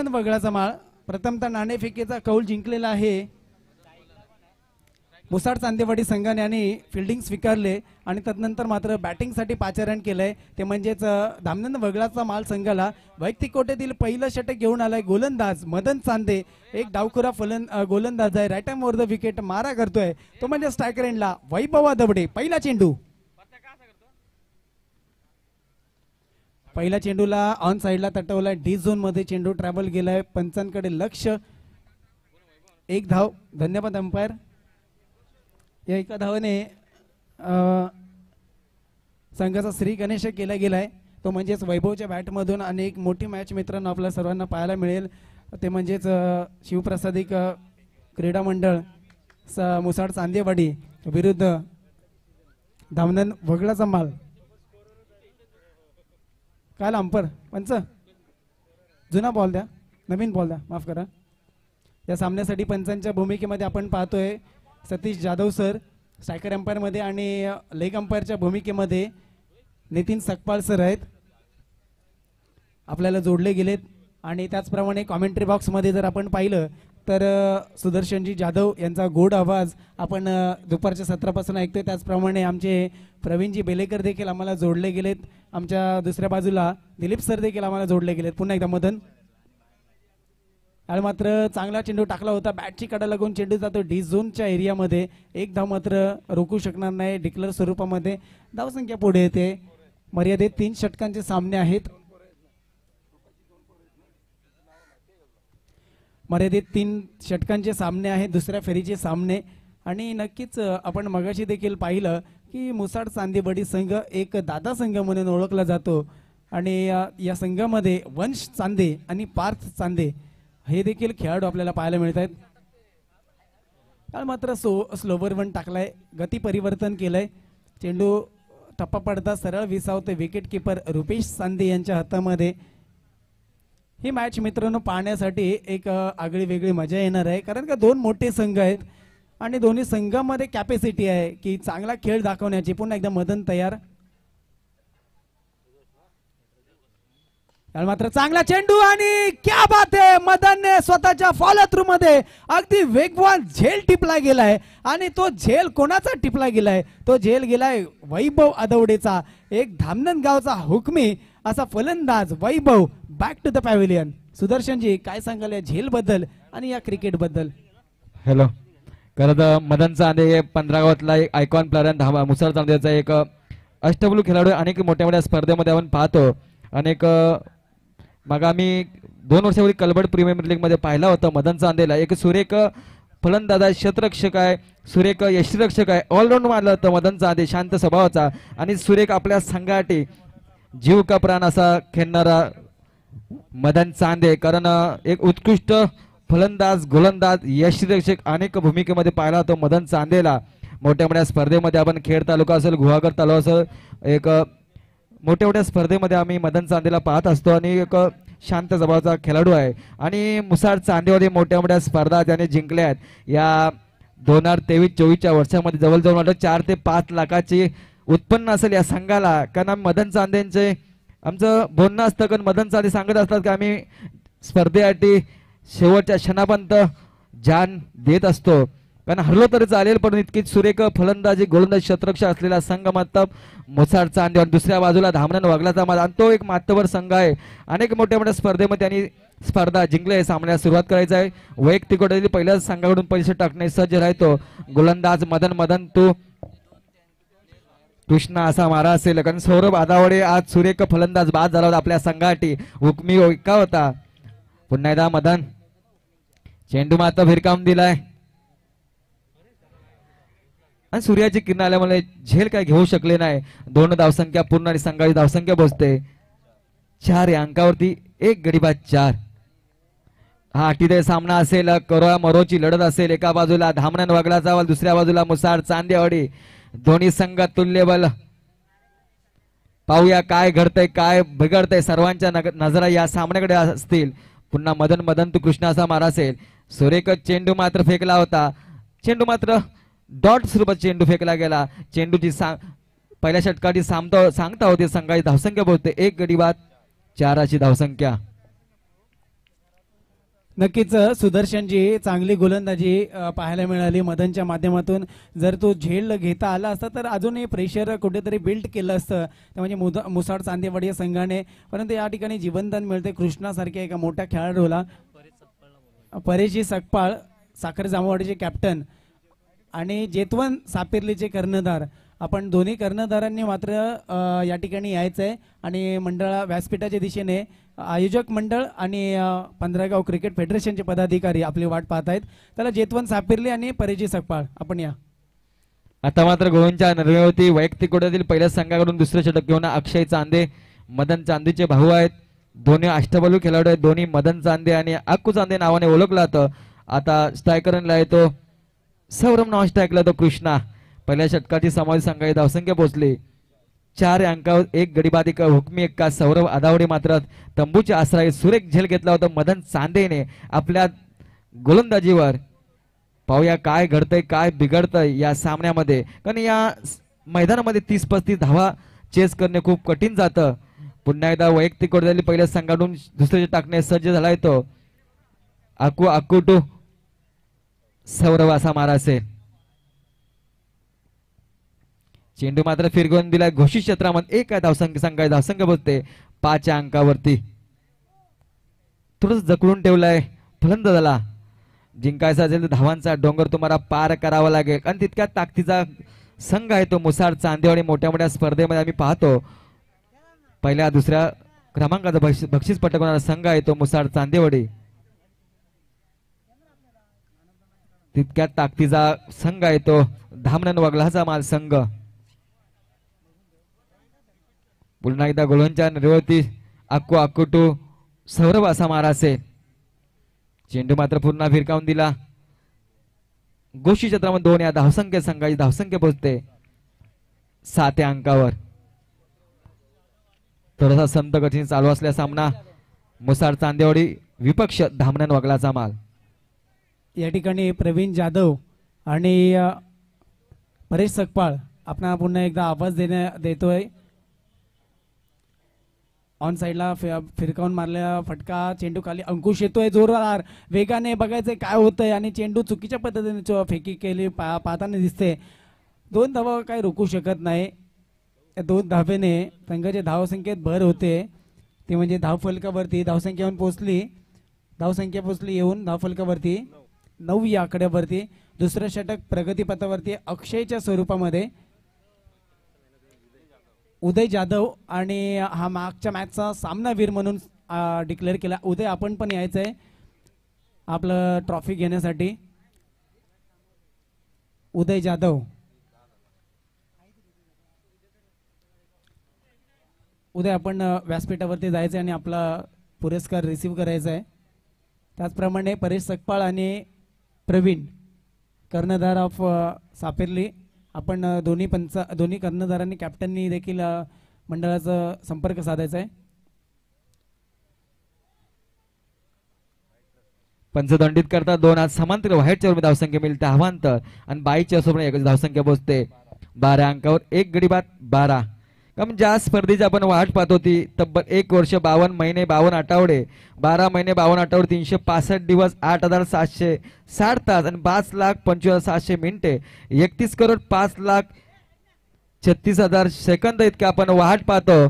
धामनंद वगळाचा माळ प्रथमतः नाणेफेकीचा कौल जिंकलेला आहे मुसाड चांदेवाडी संघाने आणि फिल्डिंग स्वीकारले आणि तदनंतर मात्र बॅटिंगसाठी पाचारण केलंय ते म्हणजेच धामनंद वगळाचा माल संघाला वैयक्तिक कोट्यातील पहिलं षटक घेऊन आलाय गोलंदाज मदन चांदे एक डावखुरा गोलंदाज आहे right arm over the wicket मारा करतोय तो म्हणजे स्ट्रायकर एंडला वैभव दबडे पहिला चेंडूला ऑन साइडला तटवलाय डी झोन मध्ये चेंडू ट्रॅव्हल गेलाय पंचांकडे लक्ष एक धाव धन्यवाद अंपायर या एका धावाने संघाचा श्री गणेश केला गेलाय तो म्हणजेच वैभवच्या बॅटमधून आणि एक मोठी मॅच मित्रांनो आपल्या सर्वांना पाहायला मिळेल ते म्हणजेच शिवप्रसादिक क्रीडा मंडळ मुसाड चांदेवाडी विरुद्ध धामनंद वगळाचा माल काय अंपर पंच जुना बॉल द्या नवीन बॉल द्या माफ करा या सामन्यासाठी पंचांच्या भूमिकेमध्ये आपण पाहतोय Satish Jadhav sir striker umpire मध्ये आणि लेग अंपायरच्या भूमिकेमध्ये नितीन सकपाळ सर आहेत आपल्याला जोडले गेलेत आणि त्याचप्रमाणे कॉमेंट्री बॉक्स मध्ये जर आपण पाहिलं तर सुदर्शनजी जाधव यांचा गोड आवाज आपण दुपारच्या सत्रापासून ऐकतोय त्याचप्रमाणे आमचे प्रवीणजी बेलेकर देखील आम्हाला जोडले गेलेत आमच्या दुसऱ्या बाजूला दिलीप सर देखील आम्हाला जोडले गेलेत पुन्हा एकदा मदन आणि मात्र चांगला चेंडू टाकला होता बॅटची कडा लागून चेंडू जातो डी झोनच्या एरियामध्ये एक धाव मात्र रोखू शकणार नाही डिक्लेअर स्वरूपामध्ये धावसंख्या पुढे येते मर्यादित 3 षटकांचे सामने आहेत मर्यादित 3 षटकांचे सामने आहेत दुसऱ्या फेरीचे सामने आणि नक्कीच आपण मगाशी देखील पाहिलं की मुसाड चांदेवाडी संघ एक दादा संघ म्हणून ओळखला जातो आणि या संघामध्ये वंश चांदे आणि पार्थ चांदे हे देखील खेळाडू आपल्याला पाहायला मिळत आहेत काल मात्र स्लोवर वन टाकलाय गती परिवर्तन केलंय चेंडू टप्पा पडता सरळ विसावते विकेट किपर रुपेश चांदे यांच्या हातामध्ये ही मॅच मित्रांनो पाहण्यासाठी एक आगळी वेगळी मजा येणार आहे कारण का दोन मोठे संघ आहेत आणि दोन्ही संघामध्ये कॅपॅसिटी आहे की चांगला खेळ दाखवण्याची पुन्हा एकदा मदन तयार मात्र चांगला चेंडू आणि क्या बात आहे मदनने स्वतःच्या फॉलो थ्रू मध्ये अगदी वेगवान झेल टिपला गेलाय आणि तो झेल कोणाचा टिपला गेलाय तो झेल गेलाय वैभव अदवडेचा एक धामनंद गावचा हुकमी असा फलंदाज वैभव back to the pavilion Sudarshanji काय सांगाल या झेल बद्दल आणि या क्रिकेट बद्दल हॅलो खरं तर मदन चांदे 15 गावातला एक आयकॉन प्लेअर मुसाड चांदेचा एक अष्टपैलू खेळाडू अनेक मोठ्या मोठ्या स्पर्धेमध्ये आपण पाहतो अनेक मग आम्ही 2 वर्षापूर्वी कलबड प्रीमियर लीग मध्ये पाहिला होता मदन चांदेला एक सुरेख फलंदाज आहे क्षेत्ररक्षक आहे सुरेख यष्टीरक्षक आहे ऑलराऊंड मारलं होतं मदन चांदे शांत स्वभावाचा आणि सुरेख आपल्या संघासाठी जीव का प्राण असा खेळणारा मदन चांदे कारण एक उत्कृष्ट फलंदाज गोलंदाज यष्टीरक्षक अनेक भूमिकेमध्ये पाहिला होता मदन चांदेला मोठ्या मोठ्या स्पर्धेमध्ये आपण खेड तालुका असेल गुहागर तालुका असेल एक मोठ्या मोठ्या स्पर्धेमध्ये आम्ही मदन चांदेला पाहत असतो आणि एक शांत स्वभावाचा खेळाडू आहे आणि मुसाड चांदेवाडी मोठ्या मोठ्या स्पर्धा त्याने जिंकल्या आहेत या 2023-24च्या वर्षामध्ये जवळजवळ 4 ते 5 लाखाची उत्पन्न असेल या संघाला कारण आम्ही मदन चांदेंचे आमचं बोलणं असतं कारण मदन चांदे सांगत असतात की आम्ही स्पर्धेसाठी शेवटच्या क्षणापर्यंत जान देत असतो कारण हरलो तरी चालेल पण इतकी सुरेख फलंदाजी गोलंदाजी क्षेत्ररक्षक असलेला संघ मात्र मुसाड चांदेवाडी दुसऱ्या बाजूला धामनंद वगळाचा माल आणि तो एक मातबर संघ आहे अनेक मोठ्या मोठ्या स्पर्धेमध्ये त्यांनी स्पर्धा जिंकले सामन्याला सुरुवात करायचं आहे वैयक्तिक पहिल्या संघाकडून पैसे टाकणे सज्ज राहतो गोलंदाज मदन तू कृष्णा असा मारा असेल कारण सौरभ आदावडे आज सुरेख फलंदाज बाद झाला होता आपल्या संघासाठी हुकमी का होता पुन्हा एकदा मदन चेंडू मात्र भिरकावून दिलाय आणि सूर्याची किरण आल्यामुळे झेल काय घेऊ शकले नाही 2 धावसंख्या पूर्ण आणि संघाची धावसंख्या पोहोचते 4 या अंकावरती 1 गडी बाद 4 हा अटीदय सामना असेल करोळा मरोची लढत असेल एका बाजूला धामनंद वगळाचा वाल दुसऱ्या बाजूला मुसाड चांदेवाडी दोन्ही संघ तुल्यबल पाहूया काय घडतंय काय बिघडतंय सर्वांच्या नजरा या सामन्याकडे असतील पुन्हा मदन तू कृष्णा असा मारा असेल सुरेख चेंडू मात्र फेकला होता चेंडू मात्र डॉट स्वरूपात चेंडू फेकला गेला चेंडूची पहिल्या षटकाची सांगता होते संघाची धावसंख्या पोहोचते 1 गडी बाद 4 अशी धावसंख्या नक्कीच सुदर्शनजी चांगली गोलंदाजी पाहायला मिळाली मदनच्या माध्यमातून. जर तो झेल घेता आला असता तर अजूनही प्रेशर कुठेतरी बिल्ड केलं असतं ते म्हणजे मुसाड चांदेवाडी या संघाने. परंतु या ठिकाणी जीवनदान मिळते कृष्णासारख्या एका मोठ्या खेळाडूला. परेशजी सकपाळ साखर जामवाडीचे कॅप्टन आणि जेतवन सापिर्लीचे कर्णधार. आपण दोन्ही कर्णधारांनी मात्र या ठिकाणी यायचं आहे आणि मंडळा व्यासपीठाच्या दिशेने आयोजक मंडळ आणि 15 क्रिकेट फेडरेशनचे पदाधिकारी आपली वाट पाहत आहेत. त्याला जेतवन सापिर्ली आणि परेशजी सकपाळ आपण या. आता मात्र गोविंदच्या नरवेवरती वैयक्तिक कोट्यातील पहिल्या संघाकडून दुसरे षटक घेऊन अक्षय चांदे मदन चांदेचे भाऊ आहेत. दोन्ही अष्टबलू खेळाडू आहेत. दोन्ही मदन चांदे आणि अक्कू चांदे नावाने ओळखला जातं. आता स्ट्रायकरला येतो सौरभ नाव स्ट्रायकला तो कृष्णा. पहिल्या षटकाची समावेश संघाची धावसंख्या पोहोचली 4 अंकावर 1 गडी बाद 1 हुकमी 1 का. सौरभ आदावडे मात्र तंबूच्या आश्रयात सुरेख झेल घेतला होता मदन चांदेने आपल्या गोलंदाजीवर. पाहूया काय घडतंय काय बिघडतंय या सामन्यामध्ये, कारण या मैदानामध्ये 30-35 धावा चेस करणे खूप कठीण जातं. पुन्हा एकदा वैयक्तिक कोट्यातील पहिल्या संघातून दुसरे टाकणे सज्ज झाला येतो अक्कू टू सौरभ असा मारा असेल. चेंडू मात्र फिरगवून दिलाय घोषित क्षेत्रामध्ये. एक आहे संघाची धावसंख्या पोहोचते 5 अंकावरती. थोडंच जखडून ठेवलाय फलंदाजाला. जिंकायचा असेल तर धावांचा डोंगर तुम्हाला पार करावा लागेल आणि तितक्या ताकदीचा संघ आहे तो मुसाड चांदेवाडी. मोठ्या मोठ्या स्पर्धेमध्ये आम्ही पाहतो पहिल्या दुसऱ्या क्रमांकाचा बक्षीस पटकवणारा संघ आहे तो मुसाड चांदेवाडी. तितक्या ताकदीचा संघ आहे तो धामणन वगलाचा माल संघ. पुन्हा एकदा गोलंच्या निर्वृत्ती अक्कू टू सौरभ असा मारा असेल. चेंडू मात्र पुन्हा फिरकावून दिला गोशी क्षेत्रामध्ये 2 या धावसंख्या संघाची धावसंख्या पोहोचते 7 अंकावर. थोडासा संत कठीण चालू असल्या सामना मुसाड चांदेवाडी विपक्ष धामणन वगलाचा माल. या ठिकाणी प्रवीण जाधव आणि परेश सकपाळ आपण पुन्हा एकदा आवाज देतोय. ऑन साइडला फिरकावून मारल्या फटका चेंडू खाली अंकुश येतोय जोरदार वेगाने बघायचंय काय होतंय आणि चेंडू चुकीच्या पद्धतीने फेकी केली पाहताना दिसते. 2 धावा काय रोखू शकत नाही. 2 धावेने संघाच्या धावसंख्येत भर होते ती म्हणजे धावफलकावरती धावसंख्या येऊन धावफलकावरती 9 या आकड्यावरती. दुसरं षटक प्रगतीपथावरती अक्षयच्या स्वरूपामध्ये उदय जाधव आणि हा मागच्या मॅचचा सामनावीर म्हणून डिक्लेअर केला. उदय आपण पण यायचंय आपलं ट्रॉफी घेण्यासाठी. उदय जाधव उदय आपण व्यासपीठावरती जायचंय आणि आपला पुरस्कार रिसीव्ह करायचा आहे. त्याचप्रमाणे परेश सकपाळ आणि प्रवीण कर्णधार ऑफ सापेर्ली आपण दोन्ही कर्णधारांनी कॅप्टननी देखील मंडळाचा संपर्क साधायचा आहे. पंचदंडित करता 2 आज समांतर व्हाईटच्या धावसंख्या मिळते आव्हांतर आणि 22च्या सोबत एकच धावसंख्या पोहोचते 12 अंकावर 1 गडी बाद 12. कारण ज्या स्पर्धेची आपण वाट पाहत होती तब्बल 1 वर्ष 52 महिने 52 आठवडे 12 महिने 52 आठवडे 365 दिवस 8,760 तास आणि 5,25,700 मिनिटे 31 करोड 5,36,000 सेकंद इतके आपण वाट पाहतो.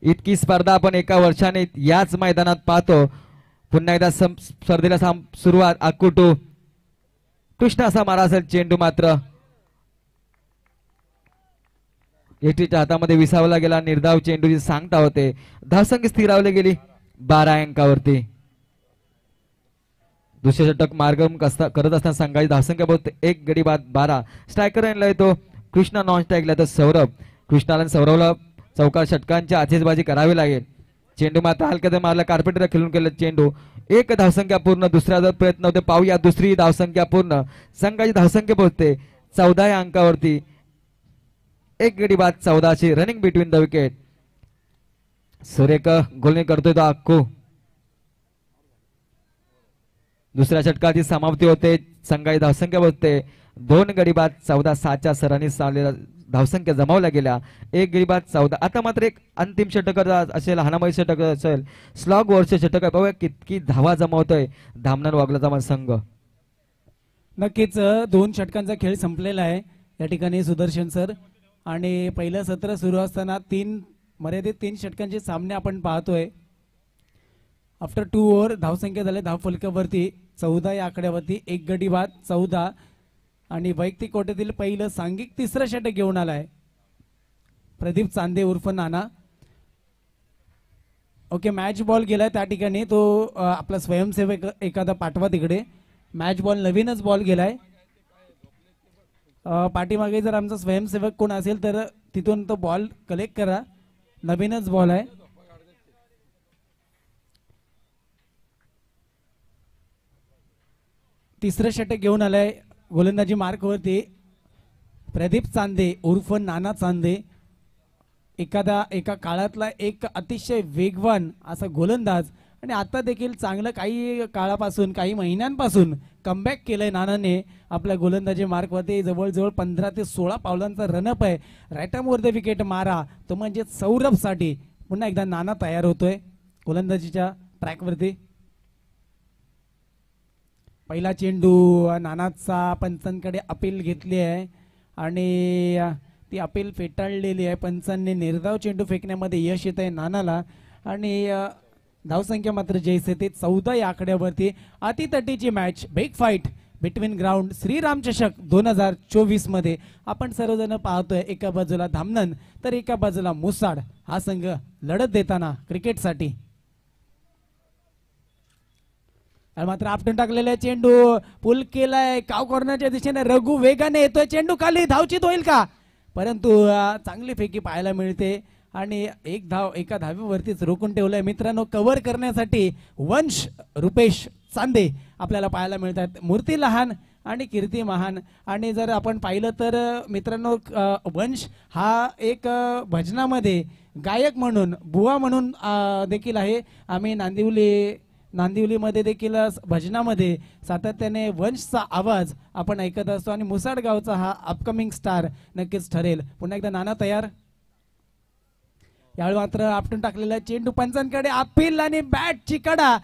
इतकी स्पर्धा आपण एका वर्षाने याच मैदानात पाहतो. पुन्हा एकदा स्पर्धेला सुरुवात अक्कू टू कृष्ण असा मारा असेल. चेंडू मात्र एटीच्या हातामध्ये विसावला गेला. निर्धाव चेंडूची सांगता होते. धावसंख्या स्थिरावली गेली 12 अंकावरती. दुसरे षटक मार्ग करत असताना संघाची धावसंख्या पोहोचते 1 गडी बाद 12. स्ट्रायकर आणलाय तो कृष्णा नॉन स्ट्राईकला तो सौरभ. कृष्णाला सौरभला चौका षटकांची आतिषबाजी करावी लागेल. चेंडू मात्र हलक्यात मारला कार्पेटला खेळून केलं चेंडू. 1 धावसंख्या पूर्ण. दुसरा प्रयत्न होते पाहूया दुसरी धावसंख्या पूर्ण. संघाची धावसंख्या पोहोचते 14 अंकावरती 1 गडी बाद 14ची रनिंग बिटवीन द विकेट. सुरेख गोलने करतोय तो अक्कू. दुसऱ्या षटकाची समाप्ती होते. संघाची धावसंख्या पोहोचते 2 गडी बाद 14 7च्या सरांनी चाललेला धावसंख्या जमावल्या गेल्या. एक गडी बाद 14. आता मात्र एक अंतिम षटक असेल, हाणामारी षटक असेल, स्लॉग वरचे षटक आहे. पाहूया कितकी धावा जमावतोय धामणा वागलाचा संघ. नक्कीच दोन षटकांचा खेळ संपलेला आहे या ठिकाणी सुदर्शन सर. आणि पहिलं सत्र सुरू असताना मर्यादित 3 षटकांचे सामने आपण पाहतोय. आफ्टर 2 ओव्हर धावसंख्या झाले धावफलकावरती 14 या आकड्यावरती. एक गडी बाद 14 आणि वैयक्तिक कोट्यातील पहिलं सांघिक तिसरं षटक घेऊन आलाय प्रदीप चांदे उर्फ नाना. ओके, मॅच बॉल गेलाय त्या ठिकाणी. तो आपला स्वयंसेवक एखादा पाठवा तिकडे. मॅच बॉल नवीनच बॉल गेलाय. पाठीमागे जर आमचा स्वयंसेवक कोण असेल तर तिथून तो बॉल कलेक्ट करा. नवीनच बॉल आहे. तिसरं षटक घेऊन आलंय गोलंदाजी मार्कवरती प्रदीप चांदे उर्फ नाना चांदे. एका काळातला एक अतिशय वेगवान असा गोलंदाज आणि आता देखील चांगलं काही काळापासून काही महिन्यांपासून कमबॅक केलंय नानाने आपल्या गोलंदाजी मार्कवरती. जवळजवळ 15 ते 16 पावलांचा रनअप आहे. Right arm over the wicket मारा तो म्हणजे सौरभसाठी पुन्हा एकदा नाना तयार होतोय गोलंदाजीच्या ट्रॅकवरती. पहिला चेंडू नानाचा पंचांकडे अपील घेतली आहे आणि ती अपील फेटाळलेली आहे. पंचांनी निर्धाव चेंडू फेकण्यामध्ये यश येत आहे नानाला आणि धावसंख्या मात्र जैसे ते 14 या आकड्यावरती. अतितटीची match big fight between ground Shriram चषक 2024 मध्ये आपण सर्वजण पाहतोय. एका बाजूला धामणन तर एका बाजूला मुसाड हा संघ लढत देताना क्रिकेटसाठी. मात्र आपटून टाकलेला चेंडू पुल केलाय काव कॉर्नरच्या दिशेने. रघु वेगाने येतोय. चेंडू खाली धावचित होईल का? परंतु चांगली फेकी पाहायला मिळते आणि एक धाव एका धावेवरतीच रोखून ठेवलंय. मित्रांनो, कव्हर करण्यासाठी वंश रुपेश चांदे आपल्याला पाहायला मिळतात. मूर्ती लहान आणि कीर्ती महान. आणि जर आपण पाहिलं तर मित्रांनो, वंश हा एक भजनामध्ये गायक म्हणून बुवा म्हणून देखील आहे. आम्ही नांदिवलीमध्ये देखील भजनामध्ये सातत्याने वंशचा आवाज आपण ऐकत असतो आणि मुसाड गावचा हा अपकमिंग स्टार नक्कीच ठरेल. पुन्हा एकदा नाना तयार. यावेळी मात्र आपटून टाकलेला चेंडू पंचांकडे अपील आणि बॅटची कडा.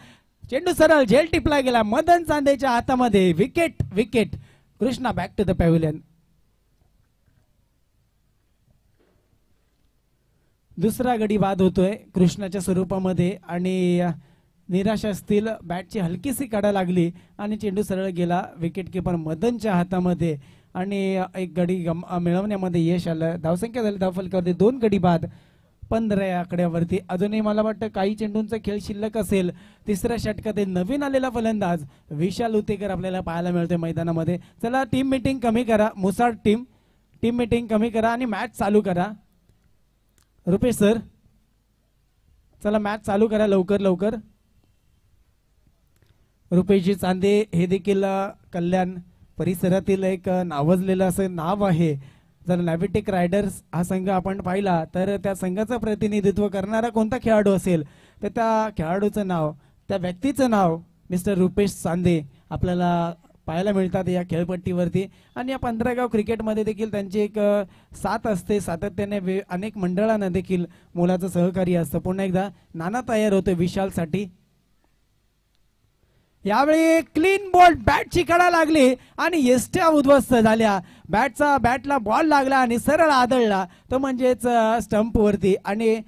चेंडू सरळ झेल टिपला गेला मदन चांदेच्या हातामध्ये. Wicket wicket. Krishna back to the pavilion. दुसरा गडी बाद होतोय कृष्णाच्या स्वरूपामध्ये आणि निराशा असतील. बॅटची हलकीशी कडा लागली आणि चेंडू सरळ गेला विकेट किपर मदनच्या हातामध्ये आणि एक गडी मिळवण्यामध्ये यश आलं. धावसंख्या झाली धावफलकावरती 2 गडी बाद 15 या आकड्यावरती. अजूनही मला वाटतं काही चेंडूंचा खेळ शिल्लक असेल. तिसऱ्या षटकात नवीन आलेला फलंदाज विशाल उतेकर आपल्याला पाहायला मिळतोय मैदानामध्ये. चला टीम मीटिंग कमी करा. मुसाड टीम मीटिंग कमी करा आणि मॅच चालू करा. रुपेश सर चला मॅच चालू करा लवकर लवकर. रुपेशजी चांदे हे देखील कल्याण परिसरातील एक नावाजलेलं असं नाव आहे. जर नॅव्हिटेक रायडर्स हा संघ आपण पाहिला तर त्या संघाचं प्रतिनिधित्व करणारा कोणता खेळाडू असेल तर त्या खेळाडूचं नाव त्या व्यक्तीचं नाव मिस्टर रुपेश चांदे आपल्याला पाहायला मिळतात या खेळपट्टीवरती. आणि या 15 गाव क्रिकेटमध्ये देखील त्यांची एक साथ असते. सातत्याने अनेक मंडळांना देखील मोलाचं सहकार्य असतं. पुन्हा एकदा नाना तयार होतोय विशालसाठी. यावेळी क्लीन बॉल बॅटची कडा लागली आणि यष्ट्या उद्ध्वस्त झाल्या. बॅटला बॉल लागला आणि सरळ आदळला तो म्हणजेच स्टंप वरती आणि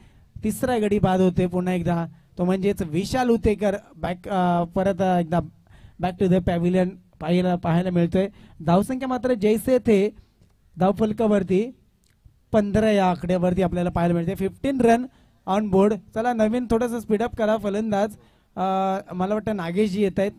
तिसरा गडी बाद होते पुन्हा एकदा तो म्हणजेच विशाल उतेकर परत एकदा बॅक टू द पॅव्हिलियन पाहायला मिळतोय. धावसंख्या मात्र जैसे थे धावफलकावरती 15 या आकड्यावरती आपल्याला पाहायला मिळते. 15 रन ऑन बोर्ड. चला नवीन थोडंसं स्पीडअप करा फलंदाज. मला वाटतं नागेशजी येत आहेत.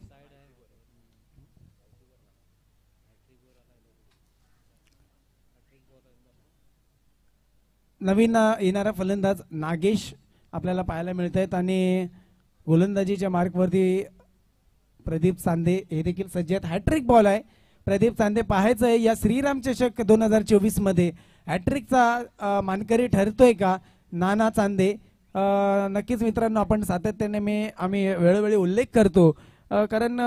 नवीन येणारा फलंदाज नागेश आपल्याला पाहायला मिळत आहेत आणि गोलंदाजीच्या मार्कवरती प्रदीप चांदे हे देखील सज्ज आहेत. हॅट्रिक बॉल आहे. प्रदीप चांदे पाहायचं आहे या श्रीराम चषक 2024 मध्ये हॅट्रिकचा मानकरी ठरतोय का नाना चांदे. नक्कीच मित्रांनो, आपण सातत्याने आम्ही वेळोवेळी उल्लेख करतो कारण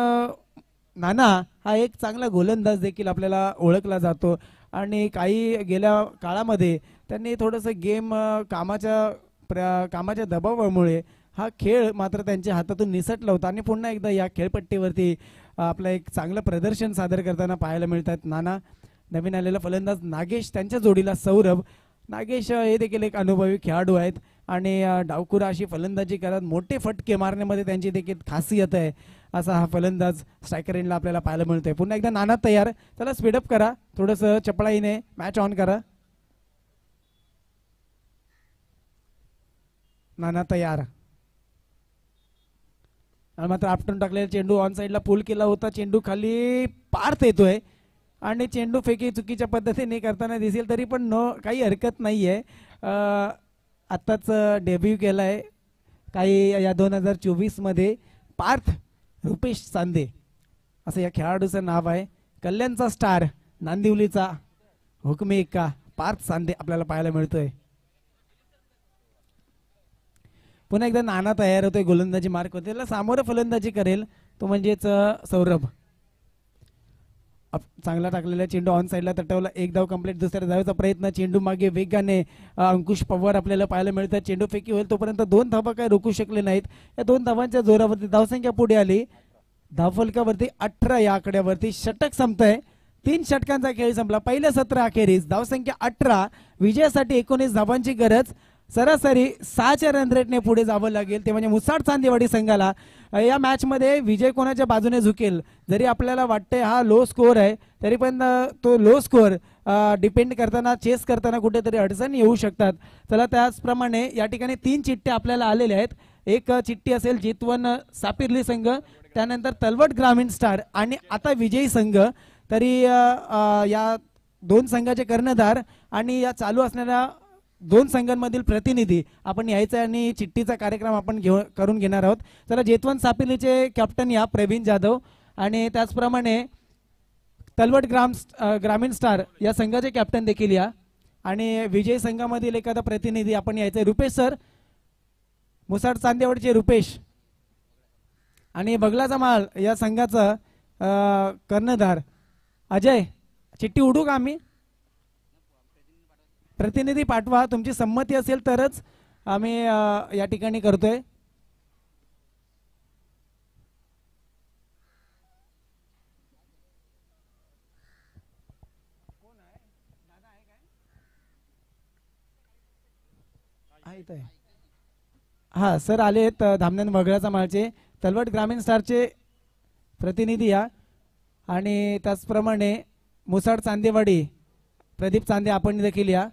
नाना हा एक चांगला गोलंदाज देखील आपल्याला ओळखला जातो आणि काही गेल्या काळामध्ये त्यांनी थोडंसं गेम कामाच्या दबावामुळे हा खेळ मात्र त्यांच्या हातातून निसटला होता आणि पुन्हा एकदा या खेळपट्टीवरती आपलं एक चांगलं प्रदर्शन सादर करताना पाहायला मिळतात नाना. नवीन आलेला फलंदाज नागेश, त्यांच्या जोडीला सौरभ. नागेश हे देखील एक अनुभवी खेळाडू आहेत आणि डावकुरा अशी फलंदाजी करत मोठे फटके मारण्यामध्ये त्यांची देखील खासियत आहे. असा हा फलंदाज स्ट्रायकर एंडला आपल्याला पाहायला मिळतोय. पुन्हा एकदा नाना तयार, चला स्पीडअप करा, थोडंसं चपळाईने मॅच ऑन करा. नाना तयार, आणि मात्र आपटून टाकलेला चेंडू ऑन साईडला पुल केला होता. चेंडू खाली पार्थ येतोय आणि चेंडू फेकी चुकीच्या पद्धतीने करताना दिसेल तरी पण काही हरकत नाही आहे. आत्ताच डेब्यू केला आहे काही या 2024मध्ये. पार्थ रुपेश चांदे असं या खेळाडूचं नाव आहे. कल्याणचा स्टार, नांदिवलीचा हुकमी एक्का पार्थ चांदे आपल्याला पाहायला मिळतोय. पुन्हा एकदा नाना तयार होतोय, गोलंदाजी मार्क होते, त्याला सामोरं फलंदाजी करेल तो म्हणजेच सौरभ. चांगला टाकलेला चेंडू ऑन साईडला तटवला, एक धाव कंप्लीट. दुसऱ्या धावेचा प्रयत्न, चेंडू मागे वेगाने अंकुश पवार आपल्याला पाहायला मिळतात. चेंडू फेकी होईल तोपर्यंत 2 धावा काय रोखू शकले नाहीत. या 2 धावांच्या जोरावरती धावसंख्या पुढे आली. धावफलकावरती 18 या आकड्यावरती षटक संपतंय. 3 षटकांचा खेळ संपला. पहिल्या सत्र अखेरीस धावसंख्या 18, विजयासाठी 19 धावांची गरज. सरासरी 6च्या रन रेटने पुढे जावं लागेल. ते म्हणजे मुसाड चांदेवाडी संघाला. या मॅच मध्ये विजय कोणाच्या बाजूने झुकेल जरी आपल्याला वाटते हा लो स्कोअर आहे तरी पण तो लो स्कोअर डिपेंड करताना, चेस करताना कुठेतरी अडचणी येऊ शकतात. चला त्याचप्रमाणे या ठिकाणी 3 चिठ्ठ्या आपल्याला आलेल्या आहेत. एक चिठ्ठी असेल जितवन सापिर्ली संघ, त्यानंतर तलवट ग्रामीण स्टार आणि आता विजयी संघ. तरी या 2 संघाचे कर्णधार आणि या चालू असणाऱ्या 2 संघांमधील प्रतिनिधी आपण यायचा आणि चिठ्ठीचा कार्यक्रम आपण करून घेणार आहोत. चला जेतवन सापिर्लीचे कॅप्टन या प्रवीण जाधव आणि त्याचप्रमाणे तलवट ग्रामीण स्टार या संघाचे कॅप्टन देखील या आणि विजय संघामधील एखादा प्रतिनिधी आपण यायचा. रुपेश सर, मुसाड चांदेवाडीचे रुपेश आणि बगलाचा माळ या संघाचा कर्णधार अजय. चिठ्ठी उडू का आम्ही? प्रतिनिधी पाठवा, तुमची संमती असेल तरच आम्ही या ठिकाणी करतोय. हा सर आलेत धामणन वगळाचा माळचे तलवट ग्रामीण स्टारचे प्रतिनिधी या आणि त्याचप्रमाणे मुसाड चांदेवाडी प्रदीप चांदे आपण देखील या.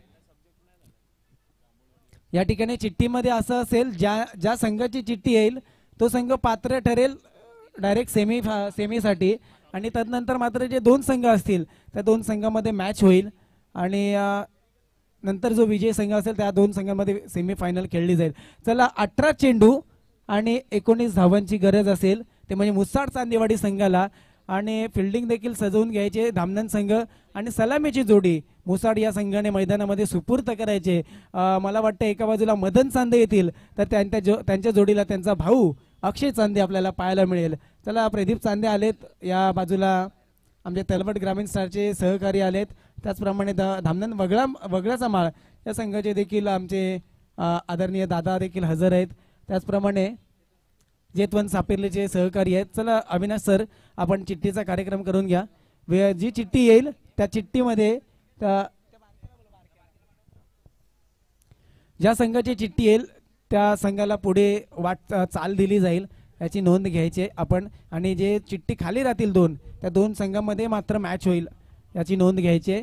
या ठिकाणी चिठ्ठीमध्ये असं असेल ज्या संघाची चिठ्ठी येईल तो संघ पात्र ठरेल डायरेक्ट सेमीसाठी आणि तदनंतर मात्र जे 2 संघ असतील त्या 2 संघामध्ये मॅच होईल आणि नंतर जो विजय संघ असेल त्या 2 संघांमध्ये सेमीफायनल खेळली जाईल. चला 18 चेंडू आणि 19 धावांची गरज असेल ते म्हणजे मुसाड चांदेवाडी संघाला आणि फिल्डिंग देखील सजवून घ्यायचे धामणन संघ आणि सलामीची जोडी मुसाड या संघाने मैदानामध्ये सुपूर्त करायचे. मला वाटतं एका बाजूला मदन चांदे येतील तर त्यांच्या जोडीला त्यांचा भाऊ अक्षय चांदे आपल्याला पाहायला मिळेल. चला प्रदीप चांदे आलेत, या बाजूला आमचे तलवट ग्रामीण स्टारचे सहकारी आलेत, त्याचप्रमाणे धामणन वगळाचा माळ या संघाचे देखील आमचे आदरणीय दादा देखील हजर आहेत. त्याचप्रमाणे जेतवन सापिर्लीचे सहकारी आहेत. चला अविनाश सर आपण चिठ्ठीचा कार्यक्रम करून घ्या. जी चिठ्ठी येईल त्या चिठ्ठीमध्ये ज्या संघाची चिठ्ठी येईल त्या संघाला पुढे चाल दिली जाईल याची नोंद घ्यायची आपण आणि जे चिठ्ठी खाली राहतील 2 त्या 2 संघामध्ये मात्र मॅच होईल याची नोंद घ्यायची.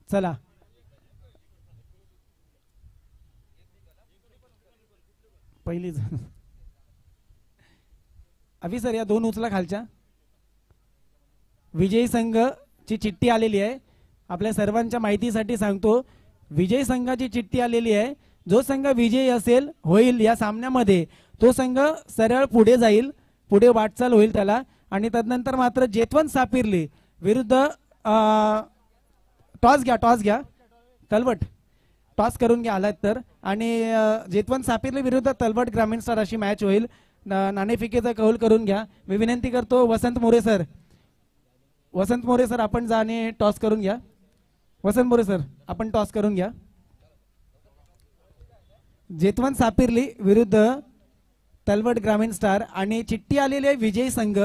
चला पहिलीच अभि सर या 2 उचला खालच्या. विजयी संघ ची चिठ्ठी आलेली आहे. आपल्या सर्वांच्या माहितीसाठी सांगतो, विजयी संघाची चिठ्ठी आलेली आहे. जो संघ विजयी असेल होईल या सामन्यामध्ये तो संघ सरळ पुढे जाईल, पुढे वाटचाल होईल त्याला आणि तदनंतर मात्र जेतवन सापिर्ली विरुद्ध टॉस घ्या तलवट टॉस करून घ्या आलात तर आणि जेतवन सापिर्ली विरुद्ध तलवट ग्रामीण स्टार अशी मॅच होईल. नाणेफेकीचा कौल करून घ्या. मी विनंती करतो वसंत मोरे सर, वसंत मोरे सर आपण जा आणि टॉस करून घ्या. वसंत मोरे सर आपण टॉस करून घ्या. जेतवंत सापिर्ली विरुद्ध तलवट ग्रामीण स्टार आणि चिठ्ठी आलेली आहे विजयी संघ.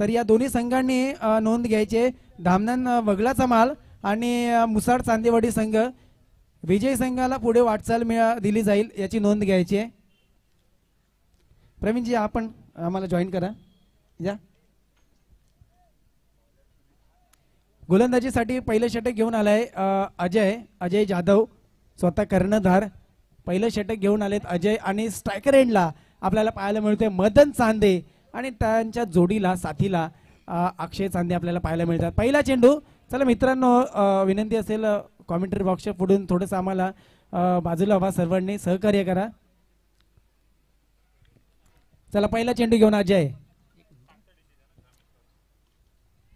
तर या दोन्ही संघांनी नोंद घ्यायचे. धामणन वगळाचा माल आणि मुसाड चांदेवाडी संघ. विजयी संघाला पुढे वाटचाल दिली जाईल याची नोंद घ्यायची आहे. प्रवीणजी आपण आम्हाला जॉईन करा या. गोलंदाजीसाठी पहिलं षटक घेऊन आलाय अजय जाधव, स्वतः कर्णधार. पहिलं षटक घेऊन आलेत अजय आणि स्ट्रायकर एंडला आपल्याला पाहायला मिळतोय मदन चांदे आणि त्यांच्या जोडीला साथीला अक्षय चांदे आपल्याला पाहायला मिळतात. पहिला चेंडू. चला मित्रांनो, विनंती असेल कॉमेंटरी बॉक्सच्या पुढून थोडंसं आम्हाला बाजूला व्हा, सर्वांनी सहकार्य करा. चला पहिला चेंडू घेऊन अजय.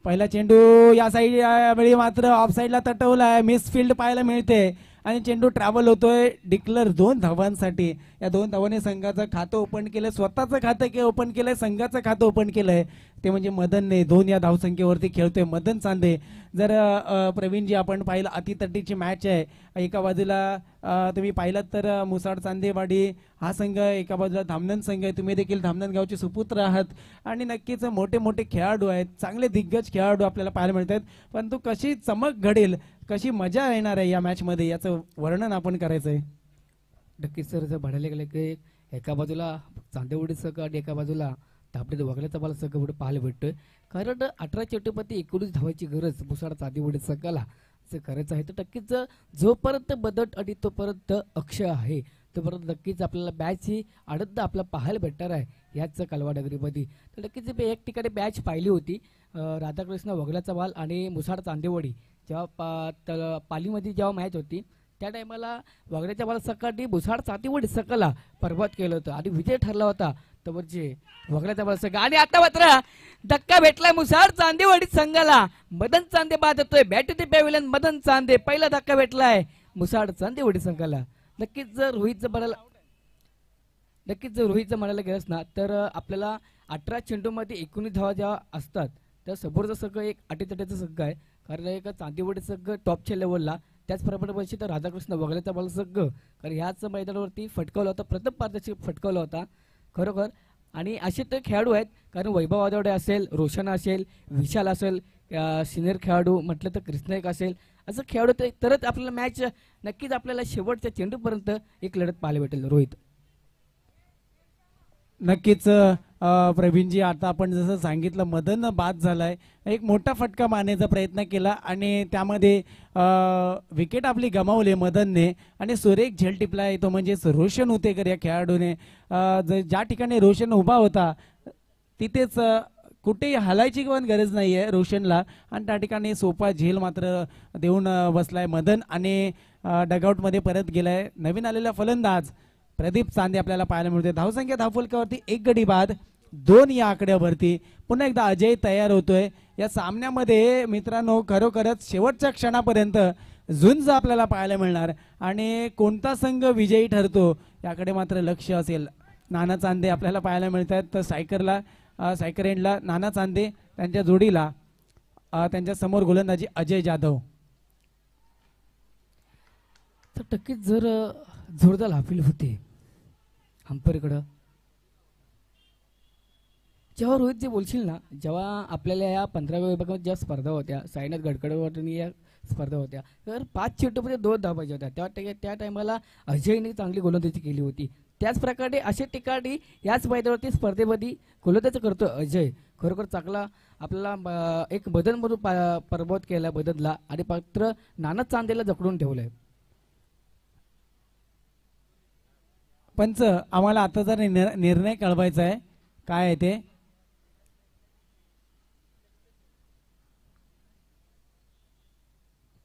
पहिला चेंडू या साईड वेळी मात्र ऑफ साईडला तटवलाय. मिस फील्ड पाहायला मिळते आणि चेंडू ट्रॅव्हल होतोय. डिक्लर 2 धावांसाठी. या 2 धावांनी संघाचं खातं ओपन केलं. स्वतःचं खातं ओपन केलंय, संघाचं खातं ओपन केलंय ते म्हणजे मदनने. 2 या धावसंख्येवरती खेळतोय मदन चांदे. जर प्रवीणजी आपण पाहिलं अतितटीची मॅच आहे. एका बाजूला तुम्ही पाहिलात तर मुसाड चांदेवाडी हा संघ, एका बाजूला धामणन संघ आहे. तुम्ही देखील धामणन गावचे सुपुत्र आहात आणि नक्कीच मोठे मोठे खेळाडू आहेत, चांगले दिग्गज खेळाडू आपल्याला पाहायला मिळतात. परंतु कशी चमक घडेल, कशी मजा येणार आहे या मॅचमध्ये याचं वर्णन आपण करायचं आहे. नक्कीच सर, जर म्हणायला गेलं की एका बाजूला चांदेवाडी संघ आणि एका बाजूला तापडे वगळ्याचा मला संघ पुढे पाहायला भेटतोय. कारण 18 चेंडूमध्ये 19 धावायची गरज मुसाड चांदेवाडी संघाला जर करायचं आहे तर नक्कीच जोपर्यंत बदट आणि तोपर्यंत अक्षय आहे तोपर्यंत नक्कीच आपल्याला मॅच ही आनंद आपला पाहायला भेटणार आहे याच कालवानगरीमध्ये. तर नक्कीच मी एक ठिकाणी मॅच पाहिली होती, राधाकृष्ण वगळ्याचा बाल आणि मुसाड चांदेवाडी जेव्हा पालीमध्ये जेव्हा मॅच होती त्या टायमाला वगळ्याच्या बाल सकाळी मुसाड चांदेवाडी संघाला परबाद केलं होतं आणि विजय ठरला होता तर म्हणजे वगळ्याचा बाल संघ. आणि आता मात्र धक्का भेटलाय मुसाड चांदेवाडी संघाला. मदन चांदे बाद होतोय. Back to the pavilion Madan Chande. पहिला धक्का भेटलाय मुसाड चांदेवाडी संघाला. नक्कीच जर रोहितचं म्हणायला गेलंच ना तर आपल्याला 18 चेंडूमध्ये 19 धावा जेव्हा असतात तर समोरचा संघ एक अटीतटीचा संघ आहे. कारण एक चांदेवाडी संघ टॉपच्या लेवलला, त्याचप्रमाणे म्हणजे तर राधाकृष्ण वगळ्याचा बाल संघ कारण ह्याच मैदानावरती फटकावला होता, प्रथम पारदर्शक फटकावला होता खरोखर. आणि असे ते खेळाडू आहेत कारण वैभव वादवडे असेल, रोशन असेल, विशाल असेल, सिनियर खेळाडू म्हटलं तर कृष्णायक असेल, असं खेळाडू तरच आपल्याला मॅच नक्कीच आपल्याला शेवटच्या चेंडूपर्यंत एक लढत पाहायला भेटेल. रोहित नक्कीच प्रवीणजी, आता आपण जसं सांगितलं मदन बाद झालाय. एक मोठा फटका मारण्याचा प्रयत्न केला आणि त्यामध्ये विकेट आपली गमावली मदनने आणि सुरेख झेल टिपलाय तो म्हणजेच रोशन उतेकर या खेळाडूने. ज्या ठिकाणी रोशन उभा होता तिथेच कुठेही हलायची पण गरज नाहीये रोशनला आणि त्या ठिकाणी सोपा झेल मात्र देऊन बसलाय मदन आणि डगआउटमध्ये परत गेलाय. नवीन आलेला फलंदाज प्रदीप चांदे आपल्याला पाहायला मिळते. धावसंख्या धावफलकावरती 1 गडी बाद 2 या आकड्यावरती. पुन्हा एकदा अजय तयार होतोय या सामन्यामध्ये. मित्रांनो, खरोखरच शेवटच्या क्षणापर्यंत झुंज आपल्याला पाहायला मिळणार आणि कोणता संघ विजयी ठरतो याकडे मात्र लक्ष असेल. नाना चांदे आपल्याला पाहायला मिळतात. तर सायकर एंडला नाना चांदे, त्यांच्या जोडीला त्यांच्या समोर गोलंदाजी अजय जाधव. तर नक्कीच जर जोरदार हाफिल होते हंपरकडं. जेव्हा रोहित जे बोलशील ना, जेव्हा आपल्याला या 15व्या विभागामध्ये ज्या स्पर्धा होत्या, साईनाथ गडकडवाटनी या स्पर्धा होत्या तर 5 चेंडूमध्ये 2 धावा पाहिजे होत्या. त्या टायमाला अजयने चांगली गोलंदाजी केली होती. त्याच प्रकारे अशा ठिकाणी याच मैदानावरती स्पर्धेमध्ये गोलंदाजी करतो अजय. खरोखर चांगला आपल्याला एक बदल म्हणून परबोध केला बदलला आणि मात्र नाना चांदेला जकडून ठेवलंय. पंच, आम्हाला आता जर निर्णय कळवायचा आहे काय आहे ते.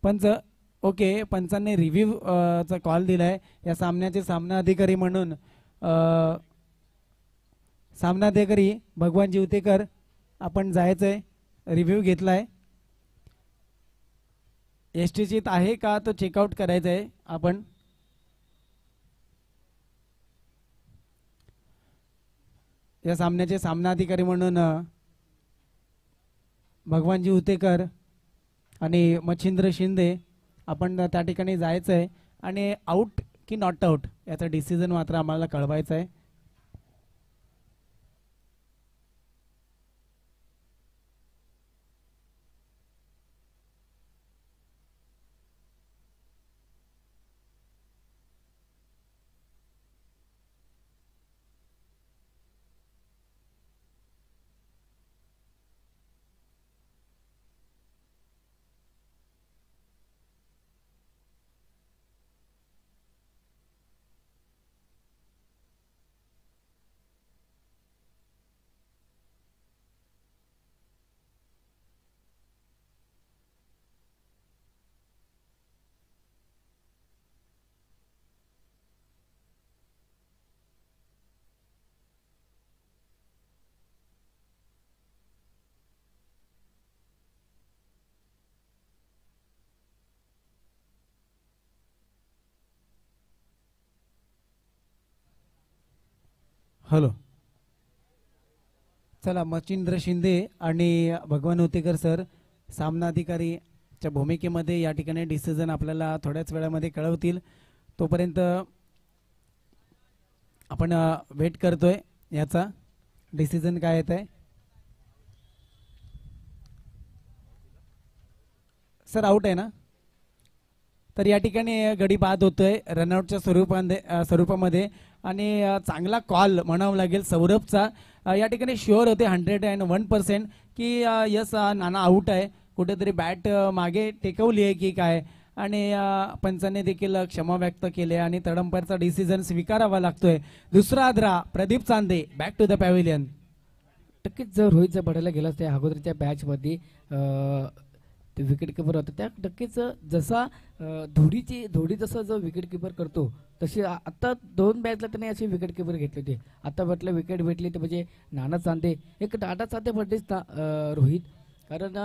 पंच, ओके, पंचांनी रिव्ह्यू चा कॉल दिलाय. या सामन्याचे सामना अधिकारी म्हणून सामना अधिकारी भगवान जिवतेकर आपण जायचंय. रिव्ह्यू घेतलाय. एसटीसीत आहे का तो चेकआउट करायचा आहे आपण. या सामन्याचे सामना अधिकारी म्हणून भगवानजी उतेकर आणि मच्छिंद्र शिंदे आपण त्या ठिकाणी जायचं आहे आणि आउट की नॉट आउट याचा डिसिजन मात्र आम्हाला कळवायचा आहे. हॅलो, चला मच्छिंद्र शिंदे आणि भगवान उतेकर सर सामनाधिकारीच्या भूमिकेमध्ये या ठिकाणी डिसिजन आपल्याला थोड्याच वेळामध्ये कळवतील. तोपर्यंत आपण वेट करतोय याचा डिसिजन काय येत आहे. सर आउट आहे ना, तर या ठिकाणी गडी बाद होतोय रनआउटच्या स्वरूपामध्ये आणि चांगला कॉल म्हणावं लागेल सौरभचा. या ठिकाणी शुअर होते 101% की यस नाना आउट आहे, कुठेतरी बॅट मागे टेकवली आहे की काय, आणि पंचाने देखील क्षमा व्यक्त केली आणि तडंपरचा डिसिजन स्वीकारावा लागतोय. दुसरा आदरा Pradeep Chande back to the pavilion. नक्कीच जर रोहित जर बघायला गेला त्या अगोदरच्या मॅचमध्ये ते विकेट किपर होता त्या नक्कीच जसा धोडी जसा जो विकेट किपर करतो तशी आता 2 मॅचला त्याने असे विकेट किपर घेतले होते. आता म्हटलं विकेट भेटली ते म्हणजे नाना चांदे, एक नाना चांदे म्हणतेच ना रोहित, कारण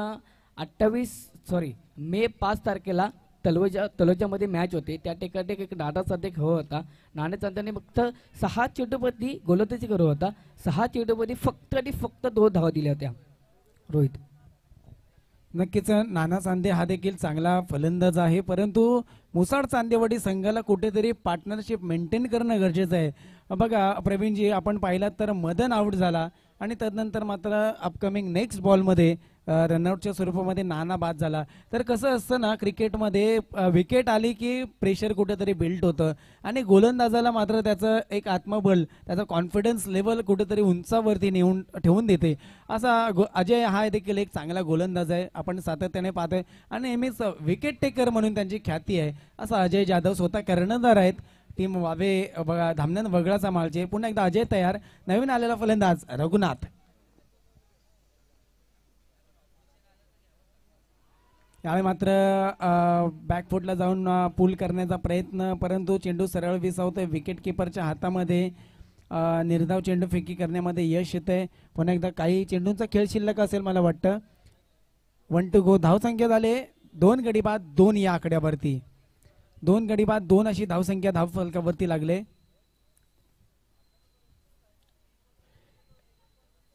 28 मे 5 तारखेला तलोजामध्ये मॅच होते. त्या ठिकाणी एक नाना चांदे हवा होता. नाना चांदेने फक्त 6 चेंडूमध्ये गोलंदाजी करत होता. 6 चेंडूमध्ये फक्त आणि फक्त 2 धावा दिल्या होत्या रोहित. नक्कीच नाना चांदे हा देखील चांगला फलंदाज आहे, परंतु मुसाड चांदेवाडी संघाला कुठेतरी पार्टनरशिप मेंटेन करणं गरजेचं आहे. बघा प्रवीणजी, आपण पाहिलात तर मदन आउट झाला आणि तदनंतर मात्र अपकमिंग नेक्स्ट बॉलमध्ये रनआउटच्या स्वरूपामध्ये नाना बाद झाला. तर कसं असतं ना क्रिकेटमध्ये, विकेट आली की प्रेशर कुठेतरी बिल्ड होतं आणि गोलंदाजाला मात्र त्याचं एक आत्मबल, त्याचा कॉन्फिडन्स लेवल कुठेतरी उंचावरती नेऊन ठेवून देते. असा अजय हा देखील एक चांगला गोलंदाज आहे, आपण सातत्याने पाहतोय आणि नेहमीच विकेट टेकर म्हणून त्यांची ख्याती आहे. असा अजय जाधव स्वतः कर्णधार आहेत. Team Huawei धामण्यान वगळाचा मालचे. पुन्हा एकदा अजय तयार, नवीन आलेला फलंदाज रघुनाथ. यावेळी मात्र बॅकफुटला जाऊन पूल करण्याचा प्रयत्न, परंतु चेंडू सरळ विसावतोय विकेट किपरच्या हातामध्ये. निर्धाव चेंडू फेकी करण्यामध्ये यश येतंय. पुन्हा एकदा काही चेंडूंचा खेळ शिल्लक असेल मला वाटतं. 1 to go. धावसंख्या झाले 2 गडी बाद 2 या आकड्यावरती. 2 गडी बाद 2 अशी धावसंख्या धावफलकावरती लागले.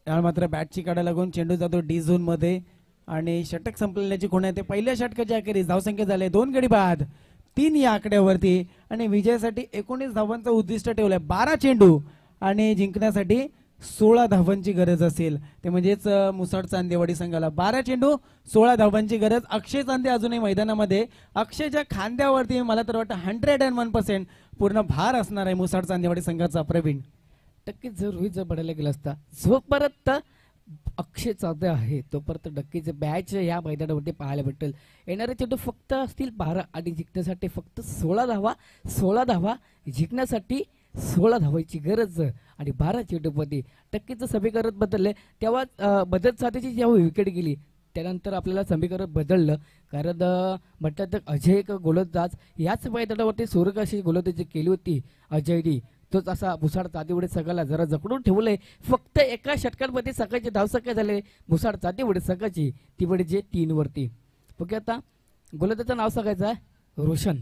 यावेळी मात्र बॅटची काढा लागून चेंडू जातो डी झोन मध्ये आणि षटक संपलेल्याची खुणा येते. पहिल्या षटकाच्या अखेरीस धावसंख्या झाले 2 गडी बाद 3 या आकड्यावरती आणि विजयासाठी 19 धावांचं उद्दिष्ट ठेवलंय. 12 चेंडू आणि जिंकण्यासाठी 16 धावांची गरज असेल, ते म्हणजेच मुसाड चांदेवाडी संघाला 12 चेंडू 16 धावांची गरज. अक्षय चांदे अजूनही मैदानामध्ये. अक्षयच्या खांद्यावरती मला तर वाटतं 101% पूर्ण भार असणार आहे मुसाड चांदेवाडी संघाचा. प्रवीण, नक्कीच जर रोहित जर बघायला गेला असता जोपर्यंत अक्षय चांदे आहे तोपर्यंत नक्कीच मॅच या मैदानावरती पाहायला भेटेल. येणारे चेंडू फक्त असतील 12 आणि जिंकण्यासाठी फक्त 16 धावा. 16 धावा जिंकण्यासाठी 16 धावांची गरज आणि 12 चेंडूमध्ये नक्कीच समीकरण बदलले. तेव्हा मदत साधेची जेव्हा विकेट गेली त्यानंतर आपल्याला समीकरण बदललं, कारण म्हटलं तर अजय एक गोलंदाज याच मैदानावरती सूर्यकाशी गोलंदाजी केली होती अजयनी. तोच असा मुसाड चांदेवाडी संघाला जरा जकडून ठेवलंय. फक्त एका षटकांमध्ये सकाळची धावसंख्या झाले मुसाड चांदेवाडी संघाची ती म्हणजे 3 वरती. ओके, आता गोलंदाजाचं नाव सांगायचं आहे रोशन.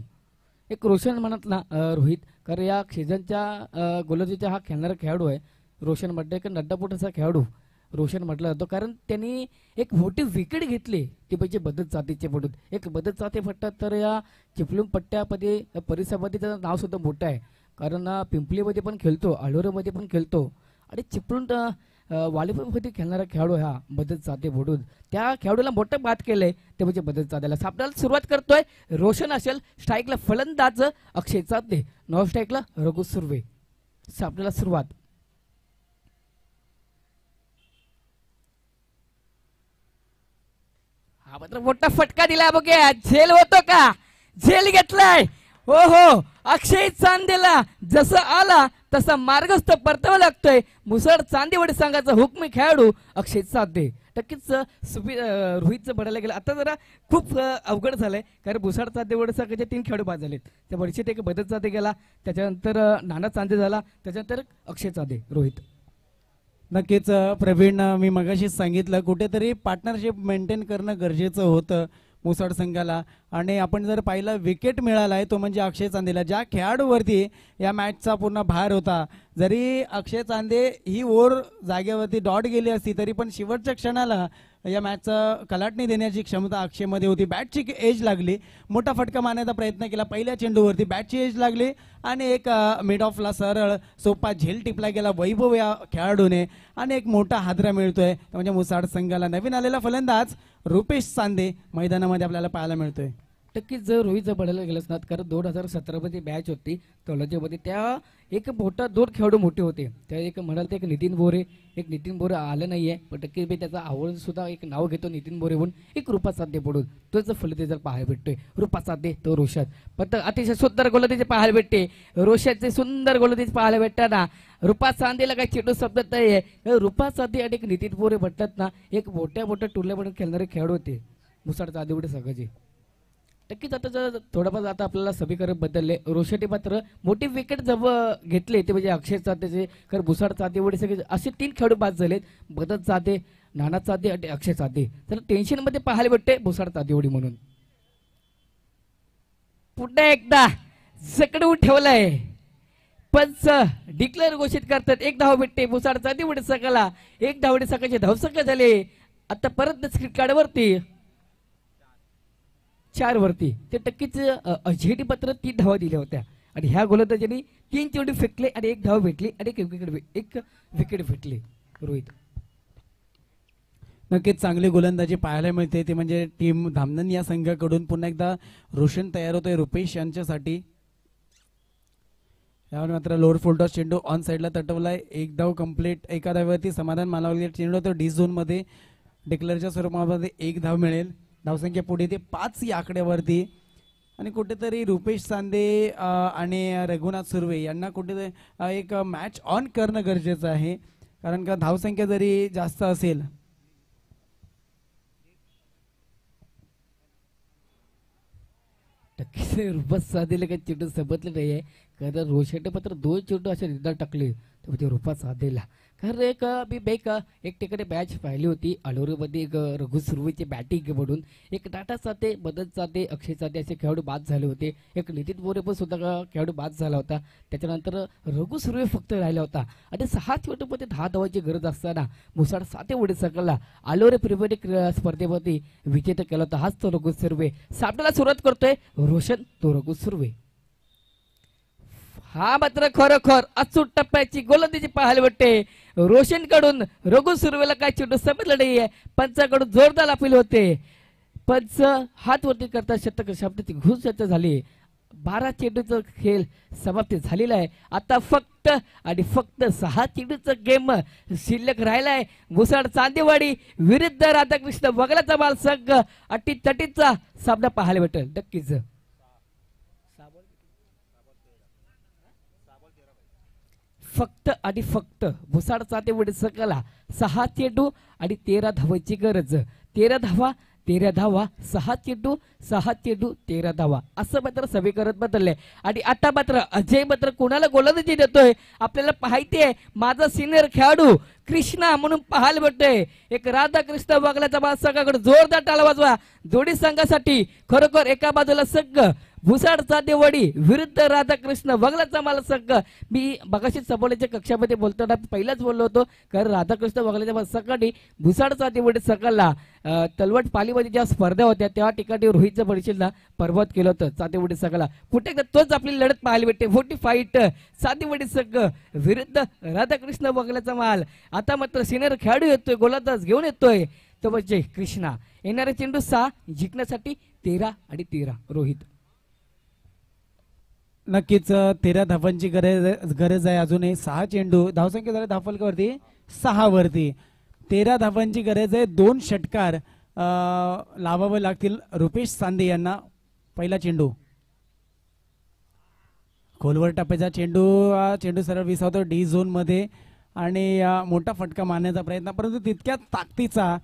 एक रोशन म्हणत ना रोहित, कारण या सीझनच्या गोलंदाजीचा हा खेळणारा खेळाडू आहे. रोशन म्हणजे एक नड्डापोट असा खेळाडू रोशन म्हटलं जातो, कारण त्यांनी एक मोठी विकेट घेतली ती म्हणजे बदत जातीचे पडून. एक बदत जाती फट्टात तर या चिपळूण पट्ट्यामध्ये या परिसरामध्ये त्याचं नाव सुद्धा मोठं आहे, कारण पिंपलीमध्ये पण खेळतो, आलोरामध्ये पण खेळतो आणि चिपळूण व्हॉलीबॉलमध्ये खेळणारा खेळाडू हा बदत जाते पडून. त्या खेळाडूला मोठं बाद केलंय ते म्हणजे बदत जात्याला. आपल्याला सुरुवात करतोय रोशन असेल, स्ट्राईकला फलंदाज अक्षय जाते, नॉन स्ट्राईकला रघु सुर्वे. आपल्याला सुरुवात. हा मात्र मोठा फटका दिला बघा, झेल होतो का, झेल घेतलाय. हो हो, अक्षय चांदेला जसं आला तसा मार्गस्थ परतावा लागतोय मुसळ चांदेवाडी संघाचा हुकमी खेळाडू अक्षय चांदे. नक्कीच रोहितचं बघायला गेलं आता जरा खूप अवघड झालंय, कारण भुसाड चांदेवाडी संघाचे 3 खेळाडू बाद झालेत. त्या वरची एक बदत चांदे गेला, त्याच्यानंतर नाना चांदे झाला, त्याच्यानंतर अक्षय चांदे. रोहित नक्कीच प्रवीण, मी मगाशीच सांगितलं कुठेतरी पार्टनरशिप मेंटेन करणं गरजेचं होतं मुसळ संघाला. आणि आपण जर पाहिलं विकेट मिळाला आहे तो म्हणजे अक्षय चांदेला, ज्या खेळाडूवरती या मॅचचा पूर्ण भार होता. जरी अक्षय चांदे ही ओव्हर जागेवरती डॉट गेली असती तरी पण शेवटच्या क्षणाला या मॅचचा कलाटणी देण्याची क्षमता अक्षयमध्ये होती. बॅटची एज लागली, मोठा फटका मारण्याचा प्रयत्न केला, पहिल्या चेंडूवरती बॅटची एज लागली आणि एक मिड ऑफला सरळ सोपा झेल टिपला गेला वैभव या खेळाडूने आणि एक मोठा हादरा मिळतोय. म्हणजे मुसाड संघाला नवीन आलेला फलंदाज रुपेश चांदे मैदानामध्ये आपल्याला पाहायला मिळतोय. नक्कीच जर रोहित जर बघायला गेलंच ना, कारण 2017 मध्ये मॅच होती तळोजामध्ये, त्या एक मोठा 2 खेळाडू मोठे होते. त्या एक म्हणाल ते एक नितीन बोरे आलं नाहीये, पण नक्कीच मी त्याचा आवड सुद्धा एक नाव घेतो नितीन बोरे म्हणून. एक रूपा साधे पडून तोच फलंदाज जर पाहायला भेटतोय, रूपा साधे तो रोशन. पण अतिशय सुंदर गोलंदाजी पाहायला भेटते, रोशनचे सुंदर गोलंदाजी पाहायला भेटताना रूपा चांदेला काही चेंडू शब्दात नाहीये. रूपा साधे आणि एक नितीन बोरे म्हटतात ना, एक मोठ्या टुर्नामेंट खेळणारे खेळाडू होते मुसाड चांदेवडे संघाचे. नक्कीच आता जर थोडंफार आता आपल्याला समीकरण बदलले. रोशनने मात्र मोठी विकेट जवळ घेतले ते म्हणजे अक्षय चांदेचे, कारण भुसाड चांदेवडी सगळे असे 3 खेळाडू बाद झालेत, बदत चांदे, नाना चांदे आणि अक्षय चांदे. तर टेन्शन मध्ये पाहायला भेटते भुसाड चांदेवडी म्हणून. पुन्हा एकदा जकडून ठेवलंय, पंच डिक्लेअर घोषित करतात. 1 धाव भेटते भुसाड चांदेवडी संघाला. 1 धावडी संघाचे धावसंख्या झाले आता परत स्क्रीन कार्ड वरती 4 वरती. ते नक्कीच अजयने पत्र 3 धावा दिल्या होत्या आणि ह्या गोलंदाजांनी 3 चेंडू फेकले आणि 1 धाव भेटली आणि एक विकेट भेटली. रोहित नक्कीच चांगली गोलंदाजी पाहायला मिळते, ते म्हणजे टीम धामणन या संघाकडून. पुन्हा एकदा रोशन तयार होतोय रुपेश यांच्यासाठी. यावर मात्र लोअर फुलटॉस चेंडू ऑन साईडला तटवलाय. 1 धाव कंप्लीट, एका धाव्यावरती समाधान मानावले. चेंडू तो डी झोन मध्ये डिक्लेअरच्या स्वरूपामध्ये 1 धाव मिळेल. धावसंख्या पुढे ते 5 या आकड्यावरती. आणि कुठेतरी रुपेश चांदे आणि रघुनाथ सुर्वे यांना कुठेतरी एक मॅच ऑन करणं गरजेचं आहे, कारण का धावसंख्या जरी जास्त असेल नक्कीच रुपा साधेला काही चेंडू समजले नाहीये, कारण रोशनने मात्र 2 चेंडू असे निदान टाकले ते रुपा साधेला. कारण एक ठिकाणी मॅच पाहिली होती अलोरीमध्ये, एक रघु सुर्वेची बॅटिंग म्हणून एक टाटा साधे, मदन साधे, अक्षय साधे असे खेळाडू बाद झाले होते. एक नितीन बोरे पण सुद्धा खेळाडू बाद झाला होता. त्याच्यानंतर रघु सुर्वे फक्त राहिला होता आणि 6 चेंडूमध्ये 10 धावांची गरज असताना मुसाड चांदेवडी संघाला अलोरे प्रीमियर स्पर्धेमध्ये विजेता केला होता हाच तो रघु सुर्वे. सामन्याला सुरुवात करतोय रोशन तो रघु सुर्वे. हा मात्र खरोखर अचूक टप्प्याची गोलंदाजी पाहायला भेटते रोशन कडून. रघु सुर्वेला काय चेंडू समजलं नाहीये, पंचाकडून जोरदार अपील होते. पंच हात वरती करता शतक शब्दाची घुस झाली. 12 चेंडूचा खेळ समाप्ती झालेला आहे. आता फक्त आणि फक्त 6 चेंडूचा गेम शिल्लक राहिलाय. मुसाड चांदेवाडी विरुद्ध राधाकृष्ण वगळ्याचा माल संघ अटीतटीचा सामना पाहायला भेटेल. नक्कीच फक्त आणि फक्त भुसाड चांदेवडी संघाला 6 चेंडू आणि 13 धावांची गरज. 13 धावा 6 चेंडू 13 धावा असं मात्र समीकरण बदललंय. आणि आता मात्र अजय मात्र कोणाला गोलंदाजी देतोय आपल्याला माहितीये. माझा सिनियर खेळाडू कृष्णा म्हणून पाहायला भेटतोय. एक राधाकृष्ण वागल्याचा संघाकडे जोरदार टाळा वाजवा जोडी संघासाठी. खरोखर एका बाजूला संघ भुसाड चांदेवाडी विरुद्ध राधाकृष्ण वगलाचा माल संघ. मी मगाशी सबोलेच्या कक्षामध्ये बोलताना पहिलाच बोललो होतो कारण राधाकृष्ण वगलाच्या माल संघाने भुसाड चांदेवाडी संघाला तलवट पालीमध्ये ज्या स्पर्धा होत्या त्या ठिकाणी रोहितचं परिषदला पराभूत केलं होतं चांदेवाडी संघाला. पुढे एकदा तोच आपली लढत पाहायला भेटते. मोठी फाईट चांदेवाडी संघ विरुद्ध राधाकृष्ण वगलाचा माल. आता मात्र सिनियर खेळाडू येतोय, गोलंदाज घेऊन येतोय तो म्हणजे कृष्णा. येणारा चेंडू 6 जिंकण्यासाठी 13 आणि 13 रोहित. नक्कीच 13 धावांची गरज आहे. अजूनही 6 चेंडू, धावसंख्या झाली धावफलकावरती 6 वरती. 13 धावांची गरज आहे. 2 षटकार लावावे लागतील रुपेश सांदे यांना. पहिला चेंडू खोलवर टप्प्याचा चेंडू सरळ विसावतो डी झोन मध्ये आणि मोठा फटका मारण्याचा प्रयत्न, परंतु तितक्याच ताकदीचा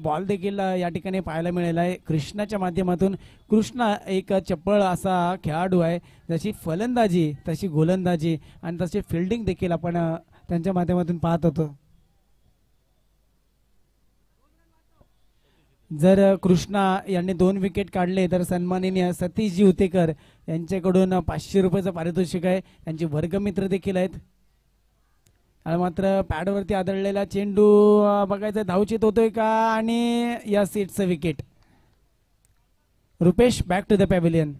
बॉल देखील या ठिकाणी पाहायला मिळाला आहे कृष्णाच्या माध्यमातून. कृष्णा एक चपळ असा खेळाडू आहे. जशी फलंदाजी तशी गोलंदाजी आणि तशी फिल्डिंग देखील आपण त्यांच्या माध्यमातून पाहत होतो. जर कृष्णा यांनी 2 विकेट काढले तर सन्माननीय सतीशजी उतेकर यांच्याकडून 500 रुपयाचं पारितोषिक आहे. त्यांचे वर्गमित्र देखील आहेत. आणि मात्र पॅडवरती आदळलेला चेंडू बघायचा धावचित होतोय का, आणि या सीटचं wicket. Rupesh back to the pavilion.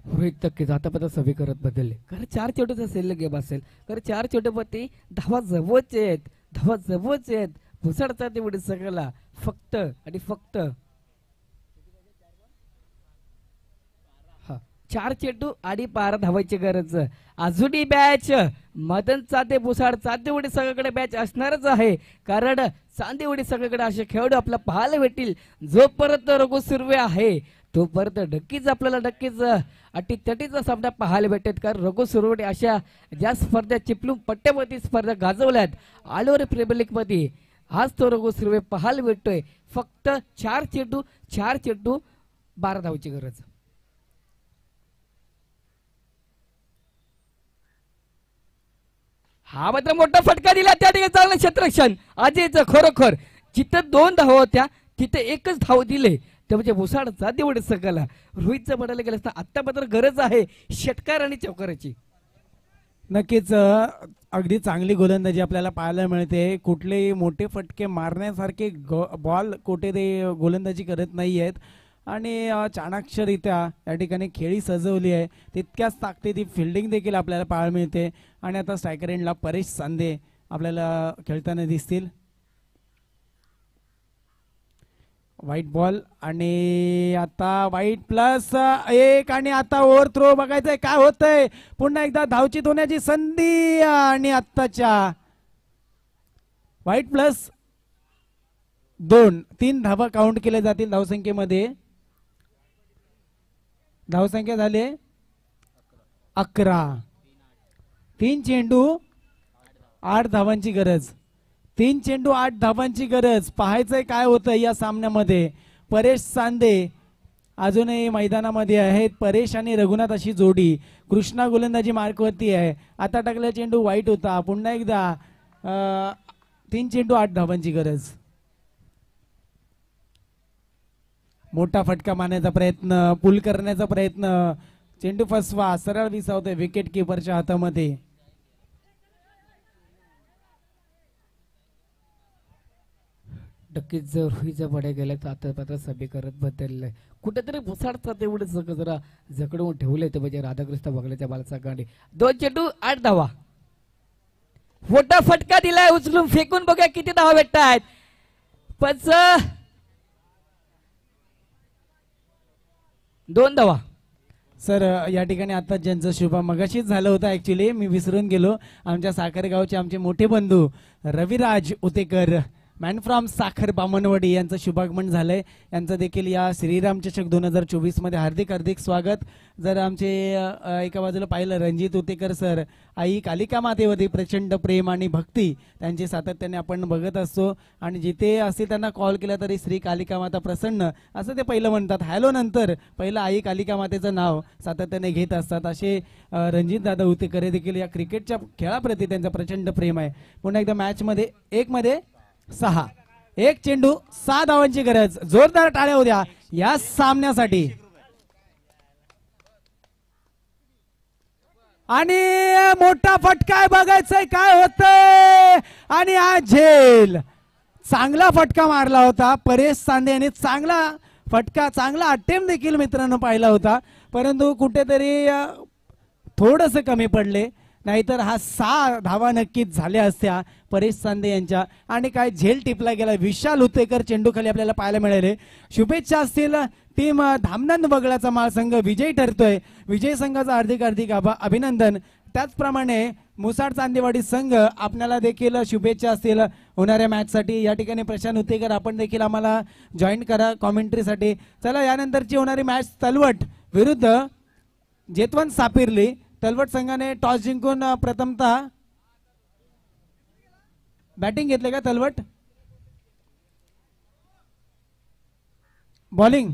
Rohit नक्कीच आतापर्यंत सभी करत बदलले कारण 4 चेंडूचा असेल गेम असेल कारण 4 चेंडूमध्ये धावा जवळचे आहेत. भुसाडचा तेवढे सगळ्याला फक्त आणि फक्त 4 चेंडू आणि 12 धावायची गरज. अजूनही मॅच मदन चांदे भुसाड चांदेवाडी संघाकडे मॅच असणारच आहे कारण चांदेवाडी संघाकडे असे खेळाडू आपल्याला पाहायला भेटतील. जोपर्यंत रघु सुर्वे आहे तोपर्यंत नक्कीच अटीतटीचा सामना पाहायला भेटेल कारण रघु सुर्वे अशा ज्या स्पर्धा चिपलून पट्ट्यामध्ये स्पर्धा गाजवल्यात ऑल प्रीमियर लीग मध्ये, आज तो रघु सुर्वे पाहायला भेटतोय. फक्त 4 चेंडू 12 धावाची गरज. हा मात्र मोठा फटका दिला त्या ठिकाणी चांगलं क्षेत्ररक्षण अजयचं. खरोखर जिथं 2 धावा होत्या तिथे एकच धाव दिले ते म्हणजे भुसाड चांदेवाडी संघाला. रोहितचं म्हणायला गेलं असता आता मात्र गरज आहे षटकार आणि चौकाराची. नक्कीच अगदी चांगली गोलंदाजी आपल्याला पाहायला मिळते. कुठलेही मोठे फटके मारण्यासारखे बॉल कुठे ते गोलंदाजी करत नाही आहेत आणि चाणाक्षरित्या या ठिकाणी खेळी सजवली आहे. तितक्याच ताकदीची फिल्डिंग देखील आपल्याला पाहायला मिळते. आणि आता स्ट्रायकर एंडला परेश सांदे आपल्याला खेळताना दिसतील. व्हाईट बॉल आणि आता व्हाईट +1 आणि आता ओव्हर थ्रो बघायचंय काय होतंय. पुन्हा एकदा धावचित होण्याची संधी आणि आत्ताच्या व्हाईट +2 3 धावा काउंट केल्या जातील धावसंख्येमध्ये. धावसंख्या झाले 11. 3 चेंडू 8 धावांची गरज. 3 चेंडू 8 धावांची गरज. पाहायचंय काय होतंय या सामन्यामध्ये. परेश सांदे अजूनही मैदानामध्ये आहेत. परेश आणि रघुनाथ अशी जोडी. कृष्णा गोलंदाजी मार्कवरती आहे. आता टाकलेला चेंडू वाईट होता. पुन्हा एकदा 3 चेंडू 8 धावांची गरज. मोठा फटका मारण्याचा प्रयत्न, पुल करण्याचा प्रयत्न, चेंडू फसवा, सरळ विसावतोय विकेट किपरच्या हातामध्ये. नक्कीच जर रोहितच्या बड्या गेल्या तर आता मात्र सभी करत बदललंय. कुठेतरी भुसाडचा तेवढे जरा जकडून ठेवलंय ते म्हणजे राधाकृष्ण बगल्याच्या बालचा गाडी. 2 चेंडू 8 धावा. मोठा फटका दिलाय उचलून फेकून बघा किती धावा भेटतायत. 2 धावा. सर या ठिकाणी आता ज्यांचं शुभ मगाशीच झालं होतं ऍक्च्युली मी विसरून गेलो. आमच्या साखरगावचे आमचे मोठे बंधू रविराज उतेकर मॅन फ्रॉम साखर बामणवाडी यांचं शुभागमन झालंय. यांचं देखील या श्रीराम चषक 2024 मध्ये हार्दिक हार्दिक स्वागत. जर आमचे एका बाजूला पाहिलं रणजित उतेकर सर, आई कालिका मातेवरती प्रचंड प्रेम आणि भक्ती त्यांची सातत्याने आपण बघत असतो आणि जिथे असे त्यांना कॉल केला तरी श्री कालिका माता प्रसन्न असं ते पहिलं म्हणतात. हॅलो नंतर पहिलं आई कालिका मातेचं नाव सातत्याने घेत असतात. असे रणजित दादा उतेकर देखील या क्रिकेटच्या खेळाप्रती त्यांचं प्रचंड प्रेम आहे. पुन्हा एकदा मॅच मध्ये 1 मध्ये 6 1 चेंडू 6 धावांची गरज. जोरदार टाळ्या होत्या या सामन्यासाठी. आणि मोठा फटका आहे, बघायचंय काय होतंय. आणि हा झेल चांगला फटका मारला होता परेश चांदे यांनी, चांगला फटका, चांगला अटेम्प्ट देखील मित्रांनो पाहिला होता, परंतु कुठेतरी थोडंसं कमी पडले, नाहीतर हा 6 धावा नक्कीच झाल्या असत्या परेश चांदे यांच्या. आणि काय झेल टिपला गेला, विशाल हुतेकर चेंडू खाली आपल्याला पाहायला मिळाले. शुभेच्छा असतील टीम धामनंद वगळाचा माळ संघ विजयी ठरतोय, विजय संघाचं हार्दिक हार्दिक अभिनंदन. त्याचप्रमाणे मुसाड चांदेवाडी संघ आपल्याला देखील शुभेच्छा असतील होणाऱ्या मॅचसाठी. या ठिकाणी प्रशांत हुतेकर आपण देखील आम्हाला जॉईन करा कॉमेंट्रीसाठी. चला यानंतरची होणारी मॅच तलवट विरुद्ध जेतवंत सापिर्ली. तलवट संघाने टॉस जिंकून प्रथमतः बॅटिंग घेतले का तलवट, बॉलिंग,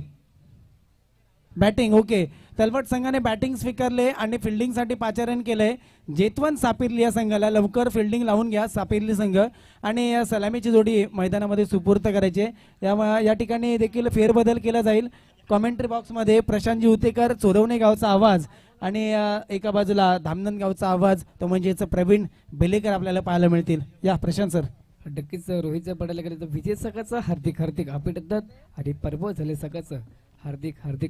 बॅटिंग. ओके, तलवट संघाने बॅटिंग स्वीकारले आणि फिल्डिंगसाठी पाचारण केलंय जेतवंत सापिर्ली या संघाला. लवकर फिल्डिंग लावून घ्या सापिर्ली संघ, आणि सलामीची जोडी मैदानामध्ये सुपूर्त करायची. या ठिकाणी देखील फेरबदल केला जाईल. कॉमेंट्री बॉक्समध्ये प्रशांतजी हुतेकर चोरवणे गावचा आवाज आणि एका बाजूला धामनंद गावचा आवाज, तो म्हणजेच प्रवीण बेलेकर आपल्याला पाहायला मिळतील. या प्रशांत सर. नक्कीच रोहितचं पडायला गेलं तर विजय सकाळचं हार्दिक हार्दिक अभिनंदन आणि पर्व झाले सकाळचं हार्दिक हार्दिक